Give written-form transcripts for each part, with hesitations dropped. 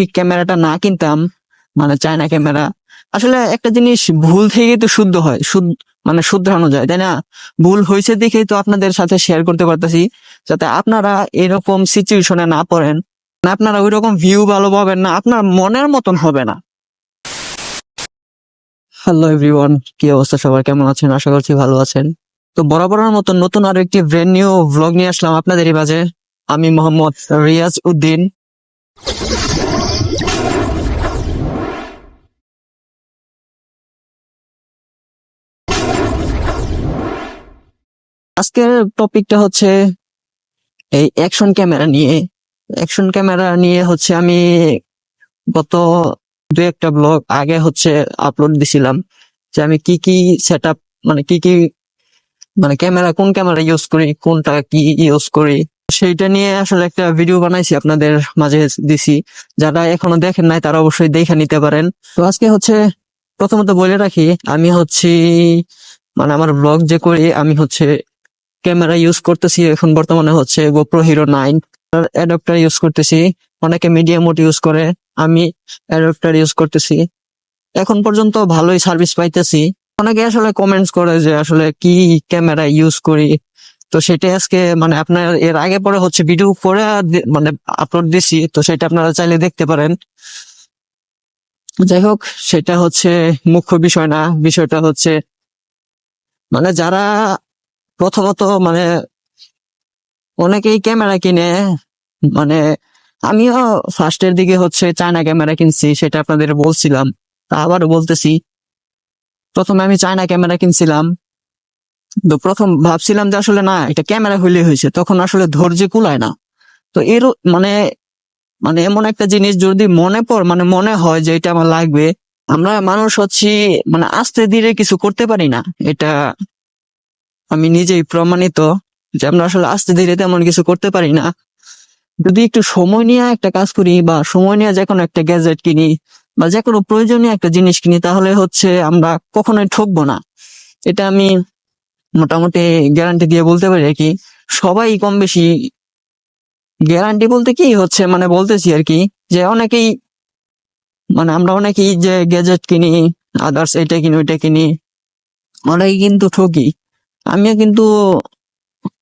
ক্যামেরাটা না কিনতাম, মানে চায়না ক্যামেরা, আসলে একটা জিনিস ভুল থেকে তো শুদ্ধ হয়, মানে শুধরানো যায়, তাই না? ভুল হয়েছে দেখেই তো আপনাদের সাথে শেয়ার করতে পারতেছি, যাতে আপনারা এরকম সিচুয়েশনে না পড়েন, না আপনারা ওই রকম ভিউ ভালো পাবেন না, আপনার মনের মতন হবে না। হ্যালো এভরিওয়ান, কি অবস্থা সবার, কেমন আছেন? আশা করছি ভালো আছেন। তো বরাবরের মতো নতুন আরো একটি ব্র্যান্ড নিউ ভ্লগ নিয়ে আসলাম আপনাদেরই মাঝে। আমি মোহাম্মদ রিয়াজ উদ্দিন। আজকের টপিকটা হচ্ছে এই অ্যাকশন ক্যামেরা নিয়ে। অ্যাকশন ক্যামেরা নিয়ে হচ্ছে আমি গত দু একটা ব্লগ আগে হচ্ছে আপলোড দিছিলাম, যে আমি কি কি সেট আপ, মানে কি কি, মানে ক্যামেরা, কোন ক্যামেরা ইউজ করি, কোনটা কি ইউজ করি, সেইটা নিয়ে আসলে একটা ভিডিও বানাইছি, আপনাদের মাঝে দিছি। যারা এখনো দেখেন নাই তারা অবশ্যই দেখে নিতে পারেন। তো আজকে হচ্ছে প্রথমত বলে রাখি, আমি হচ্ছি, মানে আমার ব্লগ যে করি, আমি হচ্ছে ক্যামেরা ইউজ করতেছি এখন বর্তমানে হচ্ছে গোপ্রো হিরো 9 অ্যাডাপ্টার ইউজ করতেছি। অনেকে মিডিয়াম মোড ইউজ করে, আমি অ্যাডাপ্টার ইউজ করতেছি। এখন পর্যন্ত ভালোই সার্ভিস পাইতেছি। অনেকে আসলে কমেন্টস করে যে আসলে কি ক্যামেরা ইউজ করি, তো সেটা আজকে মানে আপনার এর আগে পরে হচ্ছে ভিডিও করে মানে আপলোড দিছি, তো সেটা আপনারা চাইলে দেখতে পারেন। যাই হোক, সেটা হচ্ছে মুখ্য বিষয় না। বিষয়টা হচ্ছে মানে যারা প্রথমত মানে অনেকেই ক্যামেরা কিনে, মানে আমিও ফার্স্টের দিকে হচ্ছে চায়না ক্যামেরা কিনছি, সেটা আপনাদের বলছিলাম, তা আবারও বলতেছি। প্রথমে আমি চায়না ক্যামেরা কিনছিলাম, তো প্রথম ভাবছিলাম যে আসলে না, এটা ক্যামেরা হইলে হয়েছে, তখন আসলে ধৈর্য কুলায় না। তো এর মানে মানে এমন একটা জিনিস যদি মানে মনে হয় যে এটা আমার লাগবে, আমরা মানুষ হচ্ছি মানে আস্তে ধীরে কিছু করতে পারি না। এটা আমি নিজেই প্রমাণিত, যে আমরা আসলে আস্তে ধীরে তেমন কিছু করতে পারি না। যদি একটু সময় নিয়ে একটা কাজ করি, বা সময় নিয়ে যে কোনো একটা গ্যাজেট কিনি, বা যে কোনো প্রয়োজনীয় একটা জিনিস কিনি, তাহলে হচ্ছে আমরা কখনোই ঠকবো না। এটা আমি মোটামুটি গ্যারান্টি দিয়ে বলতে পারি আর কি। সবাই কম বেশি, গ্যারান্টি বলতে কি হচ্ছে মানে বলতেছি আর কি, যে অনেকেই, মানে আমরা অনেকেই যে গ্যাজেট কিনি, আদার্স এটা কিনি ওইটা কিনি, অনেকে কিন্তু ঠকি। আমিও কিন্তু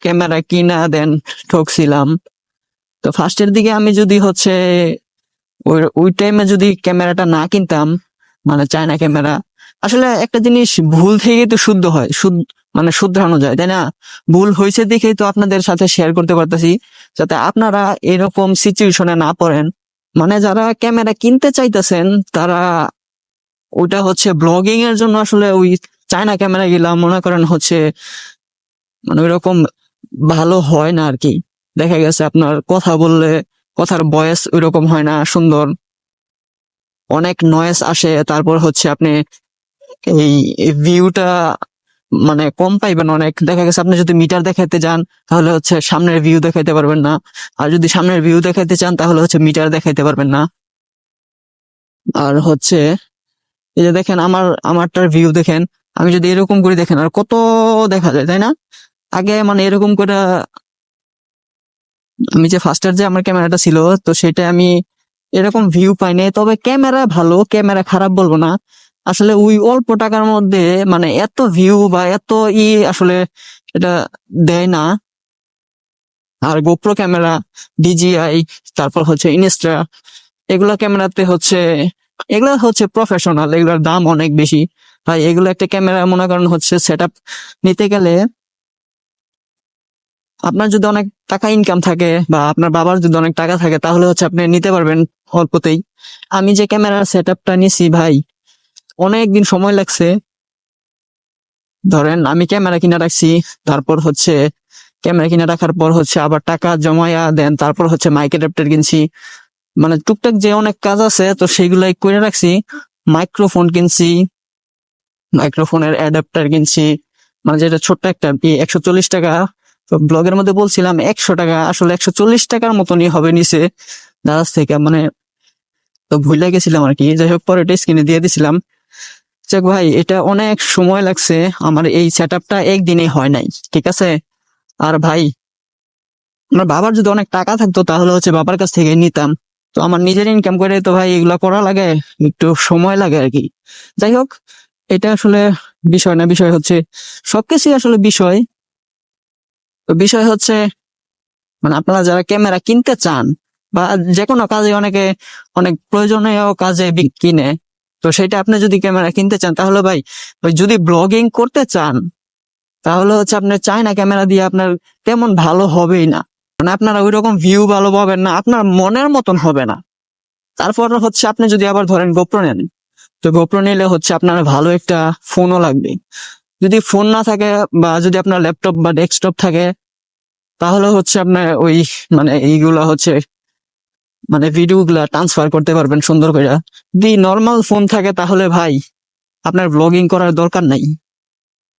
ক্যামেরা কিনা দেন ঠকছিলাম। তো ফার্স্টের দিকে আমি যদি হচ্ছে ওই ওই টাইমে যদি ক্যামেরাটা না কিনতাম, মানে চায়না ক্যামেরা, আসলে একটা জিনিস ভুল থেকে তো শুদ্ধ হয়, মানে শুধরানো যায়, তাই না? ভুল হয়েছে দেখেই তো আপনাদের সাথে শেয়ার করতে পারতেছি, যাতে আপনারা এরকম সিচুয়েশনে না পড়েন। মানে যারা ক্যামেরা কিনতে চাইতেছেন, তারা ওইটা হচ্ছে ব্লগিং এর জন্য আসলে ওই চায়না ক্যামেরা গুলা মনে করেন হচ্ছে মানে ওইরকম ভালো হয় না আর কি। দেখা গেছে আপনার কথা বললে কথার ভয়েস ওইরকম হয় না সুন্দর, অনেক নয়েজ আসে। তারপর হচ্ছে আপনি এই ভিউটা মানে কম পাইবেন অনেক। দেখা গেছে আপনি যদি মিটার দেখাতে যান, তাহলে হচ্ছে সামনের ভিউ দেখাইতে পারবেন না, আর যদি সামনের ভিউ দেখাইতে চান তাহলে হচ্ছে মিটার দেখাইতে পারবেন না। আর হচ্ছে এই যে দেখেন আমারটার ভিউ দেখেন, আমি যদি এরকম করে দেখেন আর কত দেখা যায়, তাই না? আগে মানে এরকম করে, আমি যে ফার্স্টের যে আমার ক্যামেরাটা ছিল, তো সেটা আমি এরকম ভিউ পাইনি। তবে ক্যামেরা ভালো, ক্যামেরা খারাপ বলবো না। আসলে ওই অল্প টাকার মধ্যে মানে এত ভিউ বা এত আসলে এটা দেয় না। আর গোপ্রো ক্যামেরা, ডিজিআই, তারপর হচ্ছে ইনস্টা, এগুলা ক্যামেরাতে হচ্ছে, এগুলা হচ্ছে প্রফেশনাল, এগুলোর দাম অনেক বেশি। ভাই এগুলো একটা ক্যামেরা মনে করেন হচ্ছে সেট আপ নিতে গেলে, আপনার যদি অনেক টাকা ইনকাম থাকে, বা আপনার বাবার যদি অনেক টাকা থাকে, তাহলে হচ্ছে আপনি নিতে পারবেন অল্পতেই। আমি যে ক্যামেরার সেট আপটা নিছি ভাই, অনেক দিন সময় লাগছে। ধরেন আমি ক্যামেরা কিনে রাখছি, তারপর হচ্ছে ক্যামেরা কিনে রাখার পর হচ্ছে আবার টাকা জমায়া দেন, তারপর হচ্ছে মাইক অ্যাডাপ্টার কিনছি, মানে টুকটাক যে অনেক কাজ আছে, তো সেইগুলাই করে রাখছি। মাইক্রোফোন কিনছি, মাইক্রোফোনের অ্যাডাপ্টার কিনছি, মানে যেটা ছোট্ট একটা 140 টাকা। তো ব্লগের মধ্যে বলছিলাম 100 টাকা, আসলে 140 টাকার মতনই হবে নিচে দারাজ থেকে, মানে তো ভুলে গেছিলাম আর কি। যাই হোক, পরে এটা স্ক্রিনে দিয়ে দিছিলাম। যাক ভাই, এটা অনেক সময় লাগছে, আমার এই সেট আপটা একদিনে হয় নাই, ঠিক আছে? আর ভাই, আমার বাবার যদি অনেক টাকা থাকতো, তাহলে হচ্ছে বাবার কাছ থেকে নিতাম। তো আমার নিজের ইনকাম করে তো ভাই এগুলা করা লাগে, একটু সময় লাগে আর কি। যাই হোক, এটা আসলে বিষয় না, বিষয় হচ্ছে সবকিছুই আসলে বিষয়। তো বিষয় হচ্ছে মানে আপনারা যারা ক্যামেরা কিনতে চান বা যে কোনো কাজে অনেকে অনেক প্রয়োজনীয় কাজে কিনে, তো সেটা আপনি যদি ক্যামেরা কিনতে চান তাহলে ভাই ওই যদি ব্লগিং করতে চান তাহলে হচ্ছে আপনার চায়না ক্যামেরা দিয়ে আপনার তেমন ভালো হবেই না, মানে আপনারা ওই রকম ভিউ ভালো পাবেন না, আপনার মনের মতন হবে না। তারপর হচ্ছে আপনি যদি আবার ধরেন গোপ্রো নেন, তো গোপ্রো নিলে হচ্ছে আপনার ভালো একটা ফোনও লাগবে। যদি ফোন না থাকে বা যদি আপনার ল্যাপটপ বা ডেস্কটপ থাকে তাহলে হচ্ছে আপনার ওই মানে এইগুলা হচ্ছে মানে ভিডিও গুলা ট্রান্সফার করতে পারবেন সুন্দর করে। যদি নর্মাল ফোন থাকে তাহলে ভাই আপনার ব্লগিং করার দরকার নাই।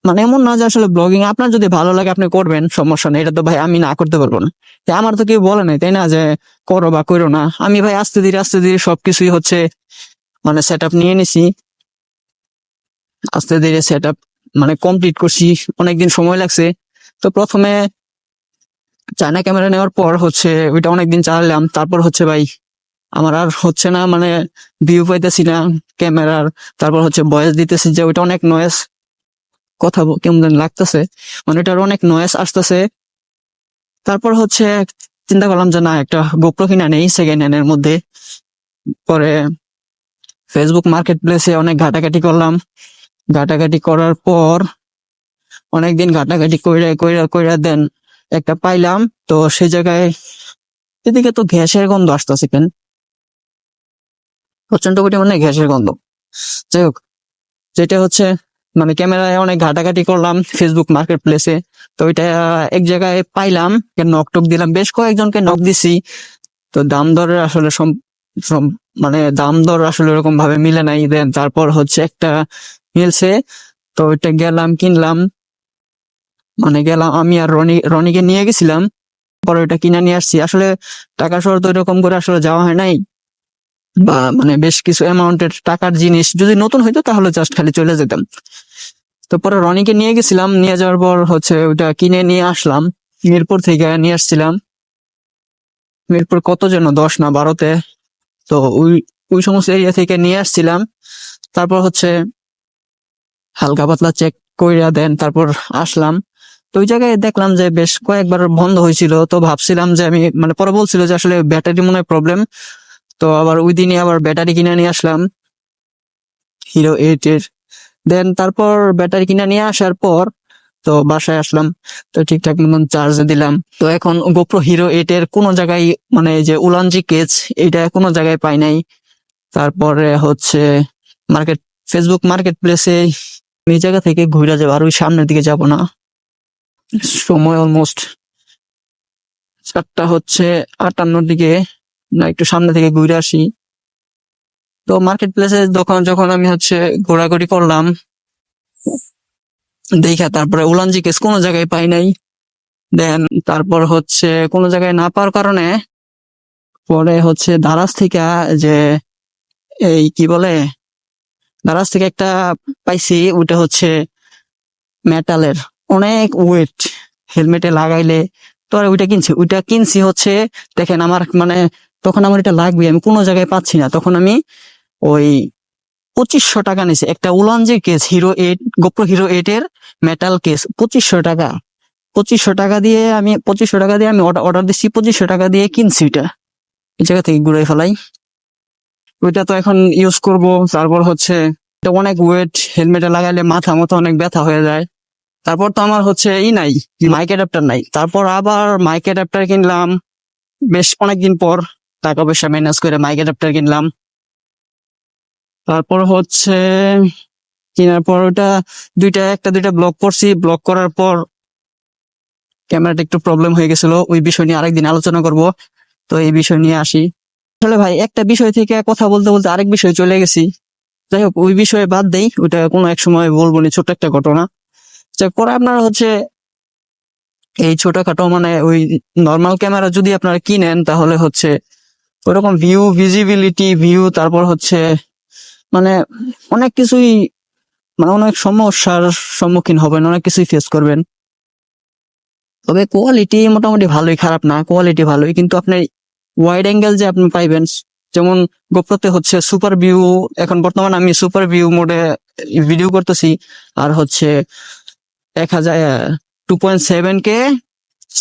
মানে এমন না যে আসলে ব্লগিং আপনার যদি ভালো লাগে আপনি করবেন, সমস্যা নেই, এটা তো ভাই আমি না করতে পারবো না। তো আমার তো কেউ বলে নাই তাই না যে করো বা করো না, আমি ভাই আস্তে ধীরে সবকিছুই হচ্ছে মানে সেট আপ নিয়ে নিছি, আস্তে ধীরে সেট আপ মানে কমপ্লিট করছি, অনেকদিন সময় লাগছে। তো প্রথমে চায়না ক্যামেরা নেওয়ার পর হচ্ছে ওইটা অনেকদিন চালালাম, তারপর হচ্ছে ভাই আমার আর হচ্ছে না, মানে ভিউ পাইতেছি না ক্যামেরার। তারপর হচ্ছে ভয়েস দিতেছি যে ওইটা অনেক নয়েজ, কথা কেমন জানি লাগতেছে, মানে এটার অনেক নয়েজ আসতেছে। তারপর হচ্ছে চিন্তা করলাম যে না, একটা গোপ্রো কিনা নেই সেকেন্ড হ্যান্ড এর মধ্যে। পরে ফেসবুক মার্কেট প্লেসে অনেক ঘাটাঘাটি করলাম, ঘাটাঘাটি করার পর অনেকদিন ঘাটাঘাটি কইরা কইরা কইরা দেন একটা পাইলাম। তো সেই জায়গায় এদিকে তো গ্যাসের গন্ধ আসতেছে কেন, প্রচন্ড পরিমাণে গ্যাসের গন্ধ। যাই হোক, যেটা হচ্ছে মানে ক্যামেরায় অনেক ঘাটাঘাটি করলাম ফেসবুক মার্কেট প্লেসে, তো ওইটা এক জায়গায় পাইলাম, নক টক দিলাম, বেশ কয়েকজনকে নক দিছি। তো দাম দরের আসলে মানে দাম দর আসলে এরকম ভাবে মিলে নাই। দেন তারপর হচ্ছে একটা মিলছে, তো ওইটা গেলাম কিনলাম, মানে গেলাম আমি আর রনিকে নিয়ে গেছিলাম, পরে ওইটা কিনে নিয়ে আসছি। আসলে টাকা শহর তো এরকম করে আসলে যাওয়া হয় নাই, বা মানে বেশ কিছু অ্যামাউন্টের টাকার জিনিস যদি নতুন হইতো তাহলে জাস্ট খালি চলে যেতাম। তো পরে রনিকে নিয়ে গেছিলাম, নিয়ে যাওয়ার পর হচ্ছে ওইটা কিনে নিয়ে আসলাম, মিরপুর থেকে নিয়ে আসছিলাম। মিরপুর কত যেন 10 না 12-তে, তো ওই ওই সমস্ত এরিয়া থেকে নিয়ে আসছিলাম। তারপর হচ্ছে হালকা পাতলা চেক কইরা দেন তারপর আসলাম। তো ওই জায়গায় দেখলাম যে বেশ কয়েকবার বন্ধ হয়েছিল, তো ভাবছিলাম যে আমি মানে পরে বলছিল যে আসলে ব্যাটারি মনে হয় প্রবলেম। তো আবার ওই দিনই আবার ব্যাটারি কিনে নিয়ে আসলাম হিরো 8 এর। দেন তারপর ব্যাটারি কিনে নিয়ে আসার পর তো বাসায় আসলাম, তো ঠিকঠাক মতন চার্জে দিলাম। তো এখন গোপ্রো হিরো 8 এর কোনো জায়গায় মানে এই যে উলানজি কেস এটা কোনো জায়গায় পাই নাই। তারপরে হচ্ছে মার্কেট ফেসবুক মার্কেট প্লেসে এই জায়গা থেকে ঘুরে যাবো, আর ওই সামনের দিকে যাব না, সময় অলমোস্ট 4:58 দিকে, না একটু সামনে থেকে ঘুরে আসি। তো মার্কেট প্লেসে যখন আমি হচ্ছে ঘোরাঘুরি করলাম দেখা, তারপরে উলানজি কেস কোনো জায়গায় পাই নাই। দেন তারপর হচ্ছে কোনো জায়গায় না পাওয়ার কারণে পরে হচ্ছে দারাজ থেকে যে এই কি বলে দারাজ থেকে একটা পাইছি, ওটা হচ্ছে মেটালের, অনেক ওয়েট, হেলমেটে লাগাইলে। তো আর ওইটা কিনছি হচ্ছে, দেখেন আমার মানে তখন আমার এটা লাগবে, আমি কোনো জায়গায় পাচ্ছি না, তখন আমি ওই 2500 টাকা নিছি একটা উলানজির কেস গোপ্রো হিরো 8 এর মেটাল কেস, 2500 টাকা। 2500 টাকা দিয়ে আমি অর্ডার দিচ্ছি, 2500 টাকা দিয়ে কিনছি ওইটা, এই জায়গা থেকে ঘুরে ফেলাই। ওইটা তো এখন ইউজ করব, তারপর হচ্ছে এটা অনেক ওয়েট, হেলমেটে লাগাইলে মাথা মতো অনেক ব্যথা হয়ে যায়। তারপর তো আমার হচ্ছে নাই, মাইক অ্যাডাপ্টার নাই, তারপর আবার মাইক অ্যাডাপ্টার কিনলাম বেশ অনেকদিন পর, টাকা পয়সা ম্যানেজ করে মাইক অ্যাডাপ্টার কিনলাম। তারপর হচ্ছে কেনার পর ওটা একটা দুইটা ব্লক করছি, ব্লক করার পর ক্যামেরাটা একটু প্রবলেম হয়ে গেছিল, ওই বিষয় নিয়ে আরেকদিন আলোচনা করব। তো এই বিষয় নিয়ে আসি, আসলে ভাই একটা বিষয় থেকে কথা বলতে বলতে আরেক বিষয়ে চলে গেছি। যাই হোক, ওই বিষয়ে বাদ দেই, ওইটা কোনো এক সময় বলবো নি, ছোট একটা ঘটনা। পরে আপনারা হচ্ছে এই ছোটখাটো মানে ওই নর্মাল ক্যামেরা যদি আপনারা কিনেন তাহলে হচ্ছে ওরকম ভিজিবিলিটি তারপর হচ্ছে মানে অনেক কিছুই, মানে অনেক সমস্যার সম্মুখীন হবেন, অনেক কিছুই ফেস করবেন। তবে কোয়ালিটি মোটামুটি ভালোই, খারাপ না, কোয়ালিটি ভালোই, কিন্তু আপনি ওয়াইড অ্যাঙ্গেল যে আপনি পাইবেন যেমন গোপ্রোতে হচ্ছে সুপার ভিউ, এখন বর্তমানে আমি সুপার ভিউ মোডে ভিডিও করতেছি, আর হচ্ছে 2.7K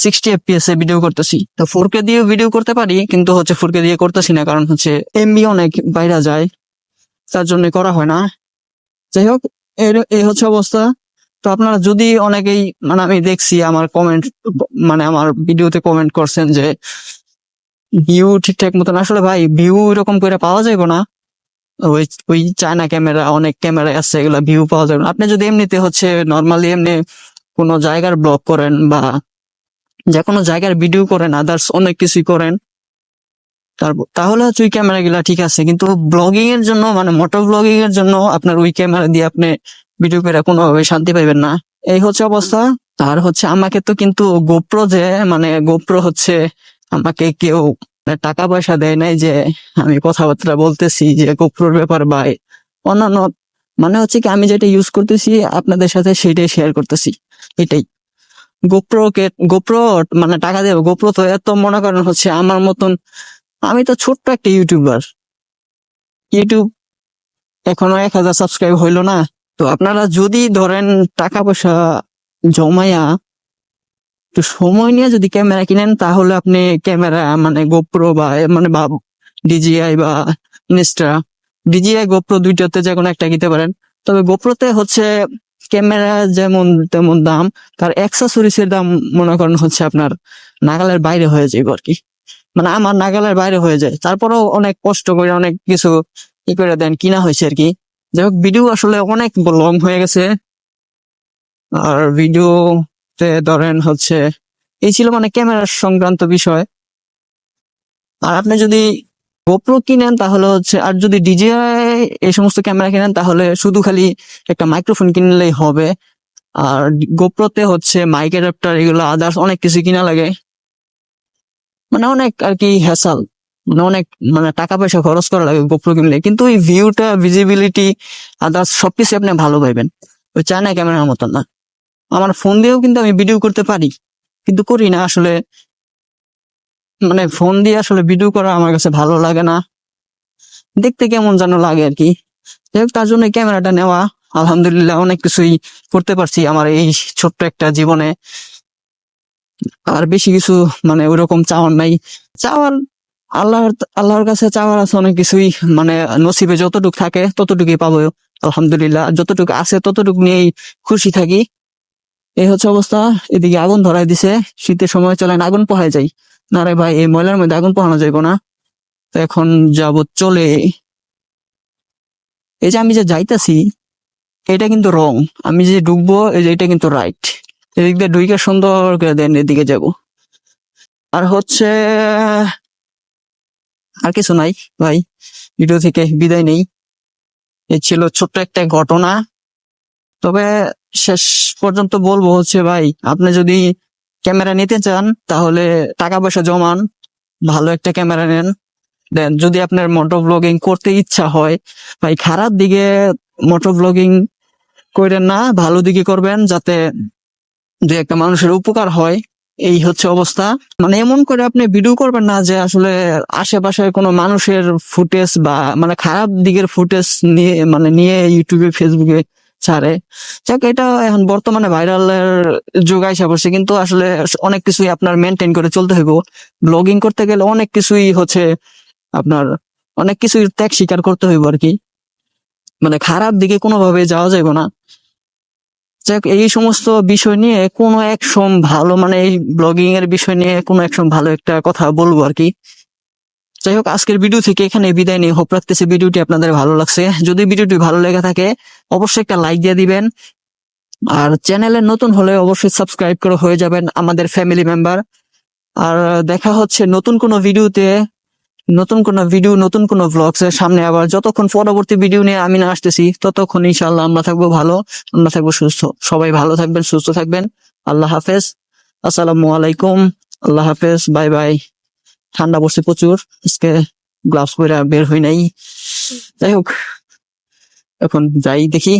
60 FPS এ ভিডিও করতেছি। তো 4K দিয়ে ভিডিও করতে পারি, কিন্তু হচ্ছে 4K দিয়ে করতেছি না, কারণ হচ্ছে এমবি অনেক বাইরে যায়, তার জন্য করা হয় না। যাই হোক, এই হচ্ছে অবস্থা। তো আপনারা যদি অনেকেই, মানে আমি দেখছি আমার কমেন্ট, মানে আমার ভিডিওতে কমেন্ট করছেন যে ভিউ ঠিকঠাক মতন, আসলে ভাই ভিউ এরকম করে পাওয়া যাবে না। ওই ওই চায়না ক্যামেরা, অনেক ক্যামেরা আছে, এগুলা ভিউ পাওয়া যাবে না। আপনি যদি এমনিতে হচ্ছে নর্মালি এমনি কোনো জায়গার ব্লগ করেন বা যে কোনো জায়গার ভিডিও করেন, আদার্স অনেক কিছুই করেন, তাহলে হচ্ছে ওই ক্যামেরা গুলা ঠিক আছে। কিন্তু ব্লগিং এর জন্য, মানে মোটো ব্লগিং এর জন্য আপনার ওই ক্যামেরা দিয়ে আপনি ভিডিও করে কোনোভাবে শান্তি পাইবেন না। এই হচ্ছে অবস্থা। আর হচ্ছে আমাকে তো কিন্তু গোপ্রো যে, মানে গোপ্রো হচ্ছে আমাকে কেউ টাকা পয়সা দেয় নাই যে আমি কথাবার্তা বলতেছি যে গোপ্রোর ব্যাপার বা অন্যান্য, মানে হচ্ছে কি আমি যেটা ইউজ করতেছি আপনাদের সাথে সেটাই শেয়ার করতেছি, এটাই। গোপ্রো মানে টাকা দেবে, গোপ্রো তো এত মনে করেন হচ্ছে আমার মতন, আমি তো ছোট্ট একটা ইউটিউবার, ইউটিউব এখনো 1000 সাবস্ক্রাইব হইলো না। তো আপনারা যদি ধরেন টাকা পয়সা জমায়া একটু সময় নিয়ে যদি ক্যামেরা কিনেন, তাহলে আপনি ক্যামেরা মানে গোপ্রো বা মানে ডিজিআই বা ইনস্টা, ডিজিআই গোপ্রো দুইটাতে যে কোনো একটা কিনতে পারেন। তবে গোপ্রোতে হচ্ছে ক্যামেরা যেমন তেমন দাম, তার অ্যাক্সেসরিজ এর দাম মনে করেন হচ্ছে আপনার নাগালের বাইরে হয়ে যাবে আর কি। মানে আমার নাগালের বাইরে হয়ে যায়, তারপরেও অনেক কষ্ট করে অনেক কিছু ই করে দেন কিনা হয়েছে আর কি। যাই হোক, ভিডিও আসলে অনেক লং হয়ে গেছে। আর ভিডিওতে ধরেন হচ্ছে এই ছিল মানে ক্যামেরার সংক্রান্ত বিষয়। আর আপনি যদি গোপ্রো কিনেন তাহলে হচ্ছে, আর যদি ডিজিআই এই সমস্ত ক্যামেরা কিনেন তাহলে শুধু খালি একটা মাইক্রোফোন কিনলেই হবে। আর গোপ্রোতে হচ্ছে মাইক অ্যাডাপ্টার, এগুলো আদার্স অনেক কিছু কিনা লাগে, মানে অনেক আর কি হ্যাসাল, মানে অনেক, মানে টাকা পয়সা খরচ করা লাগে গোপ্রো কিনলে। কিন্তু ওই ভিউটা, ভিজিবিলিটি, আদার্স সবকিছু আপনি ভালো পাইবেন, ওই চায়না ক্যামেরার মতন না। আমার ফোন দিয়েও কিন্তু আমি ভিডিও করতে পারি, কিন্তু করি না আসলে, মানে ফোন দিয়ে আসলে ভিডিও করা আমার কাছে ভালো লাগে না, দেখতে কেমন যেন লাগে আর কি। যাই হোক, তার জন্য ক্যামেরাটা নেওয়া। আলহামদুলিল্লাহ অনেক কিছুই করতে পারছি আমার এই ছোট্ট একটা জীবনে। আর বেশি কিছু মানে ওইরকম চাওয়ার নাই। চাওয়ার, আল্লাহর আল্লাহর কাছে চাওয়ার আছে অনেক কিছুই, মানে নসিবে যতটুকু থাকে ততটুকুই পাবো আলহামদুলিল্লাহ। যতটুকু আছে ততটুকু নিয়েই খুশি থাকি। এই হচ্ছে অবস্থা। এদিকে আগুন ধরাই দিছে, শীতের সময় চলেন আগুন পোহাই যাই। না রে ভাই, এই ময়লার মধ্যে আগুন পোহানো যাইব না। তো এখন যাব চলে, এই যে আমি যে যাইতাছি এটা কিন্তু রং, আমি যে ঢুকবো এই যে এটা কিন্তু রাইট। এদিক দিয়ে ঢুকে সুন্দর করে দেন এদিকে যাব। আর হচ্ছে আর কিছু নাই ভাই, ভিডিও থেকে বিদায় নেই। এই ছিল ছোট্ট একটা ঘটনা। তবে শেষ পর্যন্ত বলবো হচ্ছে ভাই, আপনি যদি ক্যামেরা নিতে চান তাহলে টাকা পয়সা জমান, ভালো একটা ক্যামেরা নেন। দেন যদি আপনার মোটো ব্লগিং করতে ইচ্ছা হয়, ভাই খারাপ দিকে মোটো ব্লগিং করেন না, ভালো দিকে করবেন, যাতে যে একটা মানুষের উপকার হয়। এই হচ্ছে অবস্থা। মানে এমন করে আপনি ভিডিও করবেন না যে আসলে আশেপাশে কোনো মানুষের ফুটেজ বা মানে খারাপ দিকের ফুটেজ নিয়ে, মানে নিয়ে ইউটিউবে ফেসবুকে ছাড়ে। যাক, এটা এখন বর্তমানে ভাইরালের যুগ আইসা পড়ছে, কিন্তু আসলে অনেক কিছুই আপনার মেনটেন করে চলতে হইব। ব্লগিং করতে গেলে অনেক কিছুই হচ্ছে আপনার, অনেক কিছুই ত্যাগ স্বীকার করতে হইব আর কি। মানে খারাপ দিকে কোনোভাবে যাওয়া যাবে না। যাক, এই সমস্ত বিষয় নিয়ে কোনো এক ভালো, মানে এই ব্লগিং এর বিষয় নিয়ে কোনো এক ভালো একটা কথা বলবো আর কি। যাই হোক, আজকের ভিডিও থেকে এখানে বিদায় নিয়ে হোপ রাখতেছি ভিডিওটি আপনাদের ভালো লাগছে। যদি ভিডিওটি ভালো লেগে থাকে অবশ্যই একটা লাইক দিয়ে দিবেন। আর চ্যানেলে নতুন হলে অবশ্যই সাবস্ক্রাইব করে হয়ে যাবেন আমাদের ফ্যামিলি মেম্বার। আর দেখা হচ্ছে নতুন কোনো ভিডিওতে, নতুন কোনো ভিডিও, নতুন কোনো ব্লগস এর সামনে। আবার যতক্ষণ পরবর্তী ভিডিও নিয়ে আমি না আসতেছি ততক্ষণ ইনশাআল্লাহ আমরা থাকবো ভালো, আমরা থাকবো সুস্থ। সবাই ভালো থাকবেন, সুস্থ থাকবেন। আল্লাহ হাফেজ, আসসালামু আলাইকুম, আল্লাহ হাফেজ, বাই বাই। ঠান্ডা পড়ছে প্রচুর, আজকে গ্লাভস পরে বের হই নাই। যাই হোক, এখন যাই দেখি